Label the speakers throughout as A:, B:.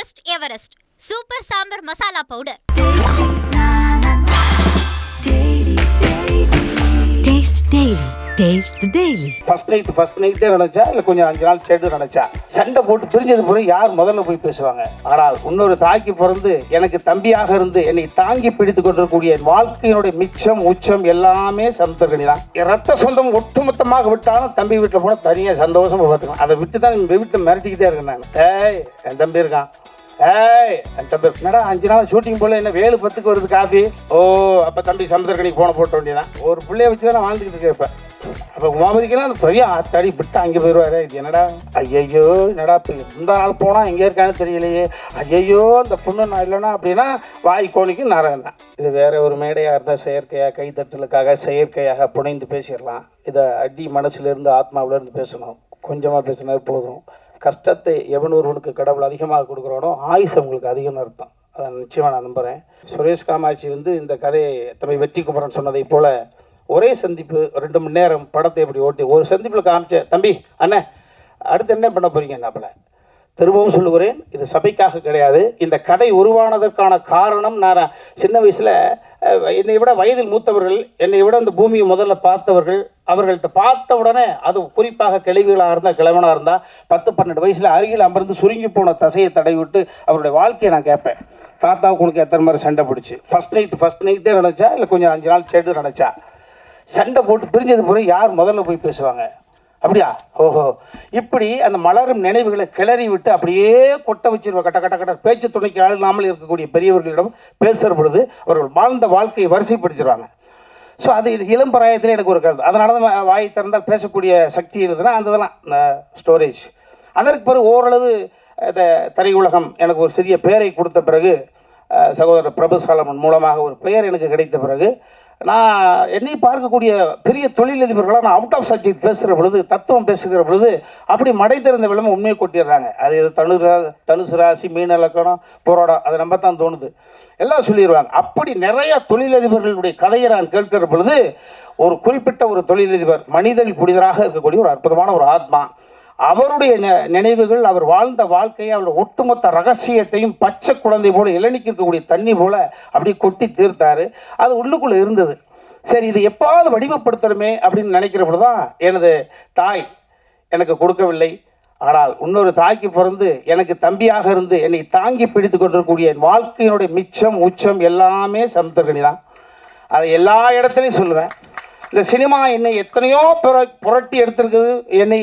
A: Trust Everest Super Sambar Masala Powder.
B: Taste Daily. Taste the Daily.
C: First நைட்டே நினைச்சா இல்லை கொஞ்சம் 5 நாள் சேர்ந்து நினைச்சா சண்டை போட்டு பிரிஞ்சது போய் யார் முதல்ல போய் பேசுவாங்க. ஆனால் இன்னொரு தாய்க்கு பிறந்து எனக்கு தம்பியாக இருந்து என்னை தாங்கி பிடித்து கொண்டிருக்கக்கூடிய வாழ்க்கையினுடைய மிச்சம் உச்சம் எல்லாமே சமுத்திரக்கனி தான். ரத்த சொந்தம் ஒட்டுமொத்தமாக விட்டாலும் தம்பி வீட்டில் போனால் தனியாக சந்தோஷமா பார்த்துக்கலாம். அதை விட்டு தான் எங்கள் வீட்டை மிரட்டிக்கிட்டே இருக்கேன் நான். என் தம்பி இருக்கான். என் தம்பி என்னடா 5 நாள் ஷூட்டிங் போல என்ன 7:10 வருது காஃபி. ஓ அப்போ தம்பி சமுத்திரக்கனிக்கு போட்ட வேண்டியதான். ஒரு பிள்ளைய வச்சு தான் நான் வாழ்ந்துக்கிட்டு இருக்கேன். இப்போ அப்போ உமாபதிக்கெல்லாம் அந்த பெரிய ஆத்தாடி விட்டு அங்கே போயிடுவாரு. இது என்னடா ஐயையோ என்னடா இப்போ இந்த நாள் போனால் எங்கே இருக்கான்னு தெரியலையே, ஐயையோ அந்த பொண்ணு நான் இல்லைன்னா அப்படின்னா வாய் கோணிக்கு நரகம் தான். இது வேற ஒரு மேடையாக இருந்தால் செயற்கையாக கைத்தட்டலுக்காக செயற்கையாக புனைந்து பேசிடலாம். இதை அடி மனசுலேருந்து ஆத்மாவிலேருந்து பேசணும். கொஞ்சமாக பேசினா போதும். கஷ்டத்தை எவன் ஒருவனுக்கு கடவுள் அதிகமாக கொடுக்குறானோ ஆயுசு அவங்களுக்கு அதிகம்னு அர்த்தம். அதை நிச்சயமாக நான் நம்புகிறேன். சுரேஷ் காமாட்சி இந்த கதையை தம்பி வெற்றி குமரன் சொன்னதை போல் ஒரே சந்திப்பு 2 மணி நேரம் படத்தை எப்படி ஓட்டி ஒரு சந்திப்பில் காமிச்ச தம்பி அண்ணே அடுத்து என்ன பண்ண போகிறீங்க நாப்பில் திரும்பவும் சொல்லுகிறேன், இது சபைக்காக கிடையாது. இந்த கதை உருவானதற்கான காரணம் நான் சின்ன வயசில் என்னை விட வயதில் மூத்தவர்கள், என்னை விட இந்த பூமியை முதல்ல பார்த்தவர்கள், அவர்கள்ட்ட பார்த்த உடனே அது குறிப்பாக கிழவிகளாக இருந்தால் கிழவனாக இருந்தால் 10-12 வயசில் அருகில் அமர்ந்து சுருங்கி போன தசையை தடை விட்டு அவருடைய வாழ்க்கையை நான் கேட்பேன். தாத்தாவுக்கு உனக்கு எத்தனை மாதிரி சண்டை பிடிச்சி ஃபர்ஸ்ட் நைட்டே நினச்சா இல்லை கொஞ்சம் 5 நாள் சேர்ந்து நினச்சா சண்டை போட்டு பிரிஞ்சது போய் யார் முதல்ல போய் பேசுவாங்க. அப்படியா? ஓஹோ. இப்படி அந்த மலரும் நினைவுகளை கிளறி விட்டு அப்படியே கொட்ட வச்சிருவாங்க. கட்ட பேச்சு துணைக்கு ஆளாமல் இருக்கக்கூடிய பெரியவர்களிடம் பேசுகிற பொழுது அவர்கள் வாழ்ந்த வாழ்க்கையை வரிசைப்படுத்திடுவாங்க. ஸோ அது இளம் பிராயத்தில் எனக்கு ஒரு கருத்து. அதனால தான் வாய் திறந்தால் பேசக்கூடிய சக்தி இருந்ததுன்னா அந்த இதெல்லாம் ஸ்டோரேஜ். அதற்கு பிறகு ஓரளவு இந்த திரையுலகம் எனக்கு ஒரு சிறிய பெயரை கொடுத்த பிறகு, சகோதரர் பிரபுசாலமன் மூலமாக ஒரு பெயர் எனக்கு கிடைத்த பிறகு, நான் என்னை பார்க்கக்கூடிய பெரிய தொழிலதிபர்களாக நான் அவுட் ஆஃப் சப்ஜெக்ட் பேசுகிற பொழுது, தத்துவம் பேசுகிற பொழுது அப்படி மடை திறந்த விளம்பரம் உண்மையை கொட்டிடுறாங்க. அது தனுசு ராசி, மீன இலக்கணம், போராடம், அது நம்ம தான் தோணுது, எல்லாம் சொல்லிடுவாங்க. அப்படி நிறைய தொழிலதிபர்களுடைய கதையை நான் கேட்கிற பொழுது ஒரு குறிப்பிட்ட ஒரு தொழிலதிபர் மனிதல் புனிதராக இருக்கக்கூடிய ஒரு அற்புதமான ஒரு ஆத்மா, அவருடைய நினைவுகள், அவர் வாழ்ந்த வாழ்க்கையை, அவருடைய ஒட்டுமொத்த ரகசியத்தையும் பச்சை குழந்தை போல இளநிக்கு இருக்கக்கூடிய தண்ணி போல அப்படி கொட்டி தீர்த்தாரு. அது உள்ளுக்குள்ளே இருந்தது. சரி, இது எப்பாவது வடிவப்படுத்தணுமே அப்படின்னு நினைக்கிற பொழுது தான் எனது தாய் எனக்கு கொடுக்கவில்லை. ஆனால் இன்னொரு தாய்க்கு பிறந்து எனக்கு தம்பியாக இருந்து என்னை தாங்கி பிடித்து கொண்டிருக்கக்கூடிய என் வாழ்க்கையினுடைய மிச்சம் உச்சம் எல்லாமே சமுத்திரக்கனி தான். அதை எல்லா இடத்துலையும் சொல்லுவேன். இந்த சினிமா என்னை எத்தனையோ புரட்டி எடுத்திருக்குது. என்னை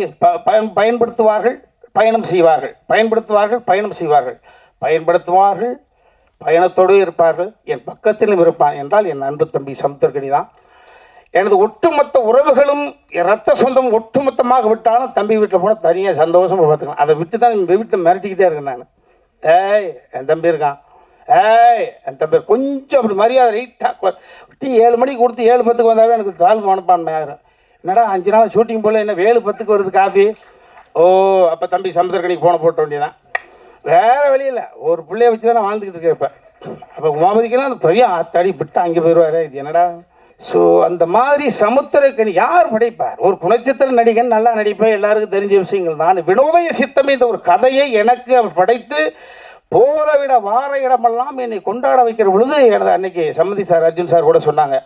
C: பயன்படுத்துவார்கள், பயணம் செய்வார்கள், பயன்படுத்துவார்கள், பயணத்தோடு இருப்பார்கள், என் பக்கத்திலும் இருப்பான் என்றால் என் அன்பு தம்பி சமுத்திரக்கனி தான். எனது ஒட்டுமொத்த உறவுகளும் ரத்த சொந்தம் ஒட்டுமொத்தமாக விட்டாலும் தம்பி வீட்டில் போனால் தனியாக சந்தோஷமாக பார்த்துக்கலாம். அதை விட்டு தான் எங்கள் வீட்டை மிரட்டிக்கிட்டே இருக்கேன் நான். என் தம்பி இருக்கான். என் தம்பி கொஞ்சம் அப்படி மரியாதை ரைட்டாக டீ 7 மணிக்கு கொடுத்து 7:10 வந்தாவே எனக்கு தாழ்வு மனப்பான்மை ஆயிரும். என்னடா 5 நாள் ஷூட்டிங் போல் என்ன 7:10 வருது காஃபி. ஓ அப்போ தம்பி சமுத்திரக்கனிக்கு போட்ட வேண்டியதான். வேறு வழியில் ஒரு பிள்ளைய வச்சு தான் நான் வாழ்ந்துக்கிட்டு இருக்கேன். இப்போ அப்போ உமாபதிக்கெல்லாம் அந்த பெரிய ஆத்தாடி விட்டு அங்கே போயிடுவார். இது என்னடா. ஸோ அந்த மாதிரி சமுத்திரக்கனி யார் படைப்பார்? ஒரு குணச்சித்திர நடிகன், நல்லா நடிப்பேன், எல்லாருக்கும் தெரிஞ்ச விஷயங்கள் தான். வினோதய சித்தம் இந்த ஒரு கதையை எனக்கு அவர் படைத்து போற விட வார இடமெல்லாம் என்னை கொண்டாட வைக்கிற பொழுது எனது அன்னைக்கு சம்மதி சார், அர்ஜுன் சார் கூட சொன்னாங்க,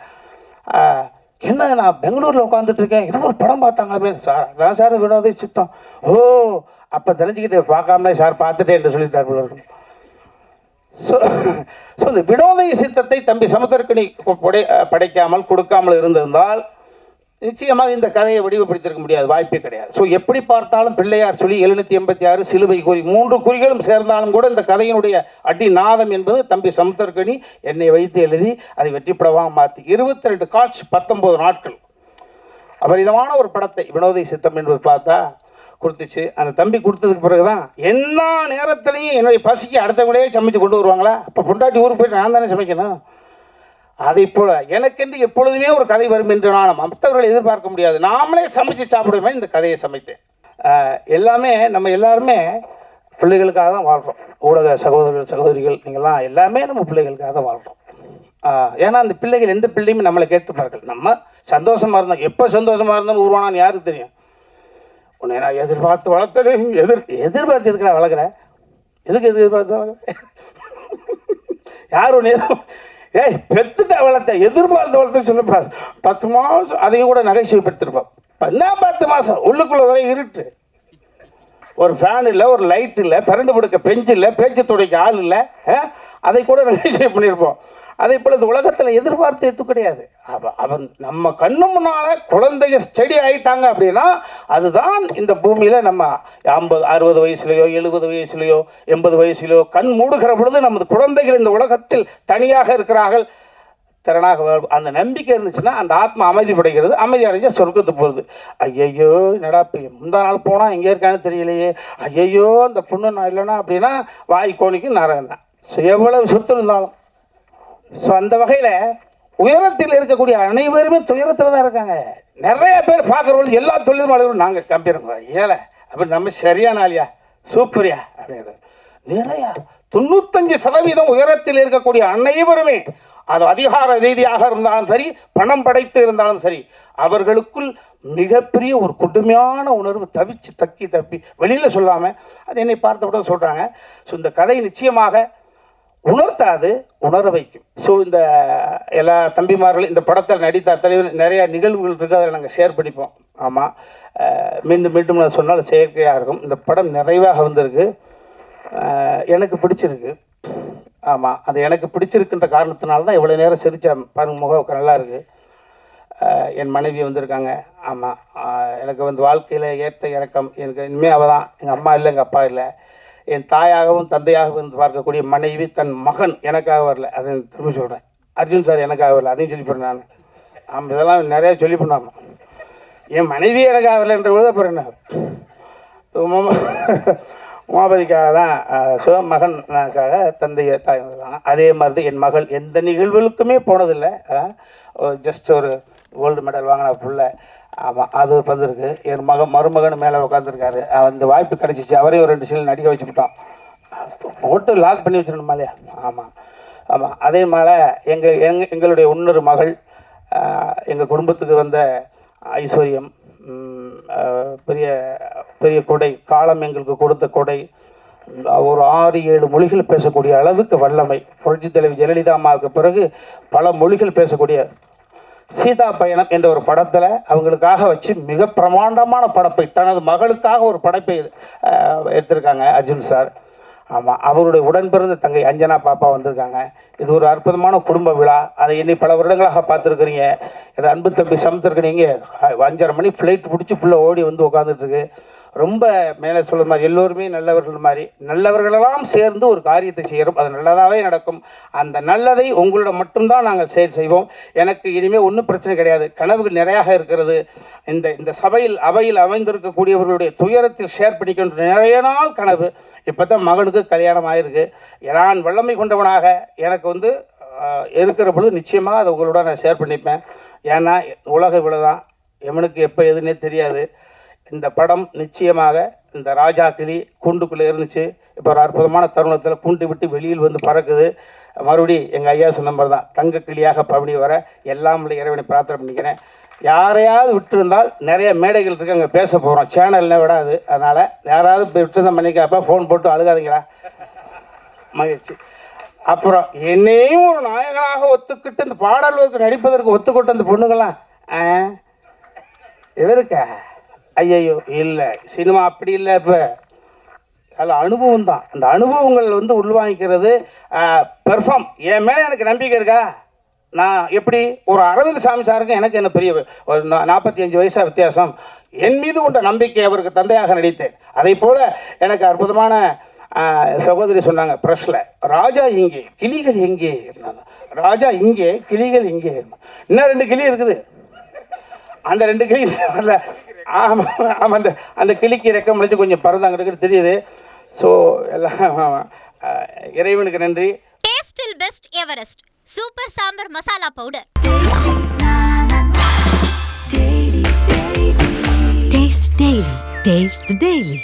C: என்ன நான் பெங்களூரில் உட்காந்துட்டு இருக்கேன், ஏதோ ஒரு படம் பார்த்தாங்க சார். அதான் சார் வினோதய சித்தம். ஓ அப்போ தெரிஞ்சுக்கிட்டு பார்க்காமலே சார் பார்த்துட்டே என்று சொல்லிட்டார். ஸோ இந்த வினோதய சித்தத்தை தம்பி சமுத்திரக்கனி படைக்காமல் கொடுக்காமல் இருந்திருந்தால் நிச்சயமாக இந்த கதையை வடிவப்படுத்திருக்க முடியாது, வாய்ப்பே கிடையாது. ஸோ எப்படி பார்த்தாலும் பிள்ளையார் சொல்லி 786 சிலுவை குறி 3 குறிகளும் சேர்ந்தாலும் கூட இந்த கதையினுடைய அடி நாதம் என்பது தம்பி சமுத்திரக்கனி என்னை வைத்து எழுதி அதை வெற்றிப்படமாக மாற்றி 22 காட்ச் 19 நாட்கள் அபரிதமான ஒரு படத்தை வினோதய சித்தம் என்பது பார்த்தா கொடுத்துச்சு. அந்த தம்பி கொடுத்ததுக்கு பிறகுதான் எல்லா நேரத்திலையும் என்னுடைய பசிக்கு அடுத்தவங்களே சமைச்சு கொண்டு வருவாங்களா. அப்போ பொண்டாட்டி ஊருக்கு போயிட்டு நான் தானே சமைக்கணும். அதை போல எனக்கென்று எப்பொழுதுமே ஒரு கதை வரும் என்று நான் மற்றவர்கள் எதிர்பார்க்க முடியாது. நாமளே சமைச்சு சாப்பிடுமே இந்த கதையை சமைத்தேன். எல்லாமே நம்ம எல்லாருமே பிள்ளைகளுக்காக தான் வாழ்கிறோம். ஊடக சகோதரிகள் நீங்கள்லாம் எல்லாமே நம்ம பிள்ளைகளுக்காக தான் வாழ்கிறோம். ஏன்னா அந்த பிள்ளைகள் எந்த பிள்ளையுமே நம்மளை கேட்டுப்பார்கள். நம்ம சந்தோஷமாக இருந்தோம், எப்போ சந்தோஷமாக இருந்தாலும் உருவானான்னு யாருக்கு தெரியும். உன்னை நான் எதிர்பார்த்து வளர்த்தேன், எதிர்பார்த்து எதுக்கு நான் வளர்க்குறேன். எதுக்கு எதிர்பார்த்தாங்க? யார் ஒன்று ஏய் பெத்துட்ட வளர்த்த எதிர்பார்த்த வளர்த்த சொல்லக்கூடாது. 10 மாதம் அதையும் கூட நகைச்சுவைப்படுத்திருப்போம். என்ன 10 மாதம் உள்ளுக்குள்ள வரை இருட்டு, ஒரு ஃபேன் இல்லை, ஒரு லைட் இல்லை, பிறண்டு படுக்க பெஞ்சு இல்லை, பேச்சு துடைக்க ஆள் இல்லை, அதை கூட நகைச்சுவை பண்ணியிருப்போம். அதே போல் இந்த உலகத்தில் எதிர்பார்த்து எது கிடையாது. அவன் நம்ம கண்ணு முன்னால் குழந்தைங்க ஸ்டடி ஆகிட்டாங்க அப்படின்னா அதுதான் இந்த பூமியில் நம்ம 50 60 வயசுலையோ 70 வயசுலையோ 80 வயசுலையோ கண் மூடுகிற பொழுது நமது குழந்தைகள் இந்த உலகத்தில் தனியாக இருக்கிறார்கள், திறனாக அந்த நம்பிக்கை இருந்துச்சுன்னா அந்த ஆத்மா அமைதி படைக்கிறது. அமைதி அடைஞ்சால் சொர்க்கத்துக்கு போகுது. ஐயையோ என்னடா முந்தா நாள் போனால் எங்கே இருக்கான்னு தெரியலையே, ஐயையோ அந்த பொண்ணு நான் இல்லைன்னா அப்படின்னா வாய் கோணிக்கு நரகம் தான். ஸோ எவ்வளவு சொத்து இருந்தாலும். ஸோ அந்த வகையில் உயரத்தில் இருக்கக்கூடிய அனைவருமே துயரத்தில் தான் இருக்காங்க. நிறைய பேர் பார்க்குறவங்க எல்லா தொழிலும் நாங்கள் கம்பேர் பண்ணுறோம். ஏழை அப்படி நம்ம சரியான ஆளியா சூப்பரியா அப்படிங்கிறது நிறையா 95% உயரத்தில் இருக்கக்கூடிய அனைவருமே அது அதிகார ரீதியாக இருந்தாலும் சரி, பணம் படைத்து இருந்தாலும் சரி, அவர்களுக்குள் மிகப்பெரிய ஒரு கொடுமையான உணர்வு தப்பி வெளியில் சொல்லாமல் அது என்னை பார்த்தவுடன் சொல்கிறாங்க. ஸோ இந்த கதை நிச்சயமாக உணர்த்தாது, உணர வைக்கும். ஸோ இந்த எல்லா தம்பிமார்களும் இந்த படத்தில் நடித்த தலைவர் நிறைய நிகழ்வுகள் இருக்குது, அதில் நாங்கள் ஷேர் பண்ணிப்போம். ஆமாம், மீண்டும் மீண்டும் நான் சொன்னால் செயற்கையாக இருக்கும். இந்த படம் நிறைவாக வந்திருக்கு, எனக்கு பிடிச்சிருக்கு. ஆமாம், அது எனக்கு பிடிச்சிருக்குன்ற காரணத்தினால தான் இவ்வளோ நேரம் சிரித்தேன். பாருங்க முகம் நல்லா இருக்குது. என் மனைவி வந்திருக்காங்க. ஆமாம், எனக்கு வாழ்க்கையில் ஏற்ற இறக்கம் எனக்கு இனிமேல் அவள் தான். எங்கள் அம்மா இல்லை, எங்கள் அப்பா இல்லை. என் தாயாகவும் தந்தையாகவும் இருந்து பார்க்கக்கூடிய மனைவி தன் மகன் எனக்காக வரல, அதை திரும்ப சொல்கிறேன். அர்ஜுன் சார் எனக்காக வரல, அதையும் சொல்லி போடுறேன் நான். ஆமாம், இதெல்லாம் நிறையா சொல்லி பண்ணாமல் என் மனைவி எனக்காக வரலன்ற பொழுது அப்புறம் என்ன உமாபதிக்காக தான் சிவமகனுக்காக தந்தையை தாய் வந்துருக்காங்க. அதே மாதிரி தான் என் மகள் எந்த நிகழ்வுகளுக்குமே போனதில்லை. ஜஸ்ட் ஒரு கோல்டு மெடல் வாங்கின புள்ள. ஆமாம், அது வந்திருக்கு. என் மருமகன் மேலே உட்காந்துருக்காரு. அந்த வாய்ப்பு கிடச்சிச்சு, அவரையும் ஒரு 2 சீல் நடிக்க வச்சுக்கிட்டோம். ஓட்டு லாக் பண்ணி வச்சிடணுமா இல்லையா? ஆமாம் ஆமாம். அதே மாதிரி எங்களுடைய இன்னொரு மகள் எங்கள் குடும்பத்துக்கு வந்த ஐஸ்வர்யம், பெரிய பெரிய கொடை, காலம் எங்களுக்கு கொடுத்த கொடை. ஒரு 6-7 மொழிகள் பேசக்கூடிய அளவுக்கு வல்லமை. புரட்சி தலைவி ஜெயலலிதா அம்மாவுக்கு பிறகு பல மொழிகள் பேசக்கூடிய சீதா பயணம் என்ற ஒரு படத்தில் அவங்களுக்காக வச்சு மிக பிரமாண்டமான படைப்பை, தனது மகளுக்காக ஒரு படைப்பை எடுத்திருக்காங்க அர்ஜுன் சார். ஆமாம், அவருடைய உடன்பிறந்த தங்கை அஞ்சனா பாப்பா வந்திருக்காங்க. இது ஒரு அற்புதமான குடும்ப விழா. அதை இன்னி பல வருடங்களாக பார்த்துருக்குறீங்க. இது அன்பு தம்பி சமைத்திருக்கிறீங்க. 5:30 மணி ஃப்ளைட் பிடிச்சி ஃபுல்லாக ஓடி வந்து உட்காந்துட்டுருக்கு. ரொம்ப மேலே சொல்கிற மாதிரி எல்லோருமே நல்லவர்கள் மாதிரி, நல்லவர்களெல்லாம் சேர்ந்து ஒரு காரியத்தை செய்கிறோம், அது நல்லதாகவே நடக்கும். அந்த நல்லதை உங்களிடம் மட்டும்தான் நாங்கள் செய்வோம். எனக்கு இனிமேல் ஒன்றும் பிரச்சனை கிடையாது. கனவுகள் நிறையாக இருக்கிறது. இந்த அவையில் அமைந்திருக்கக்கூடியவர்களுடைய துயரத்தில் ஷேர் பண்ணிக்கின்ற நிறைய நாள் கனவு. இப்போ தான் மகனுக்கு கல்யாணம் ஆகிருக்கு. நான் வல்லமை கொண்டவனாக எனக்கு இருக்கிற பொழுது நிச்சயமாக அதை உங்களோட நான் ஷேர் பண்ணிப்பேன். ஏன்னா உலக இவ்வளோதான், எவனுக்கு எப்போ எதுன்னே தெரியாது. இந்த படம் நிச்சயமாக இந்த ராஜா கிளி கூண்டுக்குள்ளே இருந்துச்சு, இப்போ ஒரு அற்புதமான தருணத்தில் கூண்டு விட்டு வெளியில் வந்து பறக்குது. மறுபடி எங்கள் ஐயா சொன்ன மாதிரி தான் தங்க கிளியாக பவனி வர எல்லாம் இறைவனை பிரார்த்தனை பண்ணிக்கிறேன். யாரையாவது விட்டுருந்தால் நிறைய மேடைகள் இருக்குது, அங்கே பேச போகிறோம், சேனல்ல விடாது. அதனால் யாராவது விட்டுருந்தா பண்ணிக்கப்பா ஃபோன் போட்டு அழுகாதீங்களா, மகிழ்ச்சி. அப்புறம் என்னையும் ஒரு நாயகனாக ஒத்துக்கிட்டு இந்த பாடல்களுக்கு நடிப்பதற்கு ஒத்துக்கிட்டு அந்த பொண்ணுங்களாம் இவருக்கா ஐயையோ இல்லை, சினிமா அப்படி இல்லை. இப்போ அதில் அனுபவம் தான். அந்த அனுபவங்கள் உள்வாங்கிக்கிறது, பெர்ஃபார்ம். என் மேலே எனக்கு நம்பிக்கை இருக்கா? நான் எப்படி ஒரு அரவிந்த் சாமி சாருக்கு எனக்கு என்ன பெரிய ஒரு 45 வயசாக வித்தியாசம். என் மீது கொண்ட நம்பிக்கை அவருக்கு தந்தையாக நடித்தேன். அதே போல் எனக்கு அற்புதமான சகோதரி சொன்னாங்க ப்ரெஸ்ஸில், ராஜா இங்கே கிளிகள் எங்கே, ராஜா இங்கே கிளிகள் இங்கே. இன்னும் 2 கிளி இருக்குது. அந்த 2 கிளி ஆமாம் ஆமாம், அந்த கிளிக்கு ரெக்கம் முடிச்சு கொஞ்சம் பறந்தாங்கிறது தெரியுது. ஸோ எல்லாம் இறைவனுக்கு நன்றி.
A: டேஸ்டில் best Everest super sambar masala powder.
B: Taste the Daily.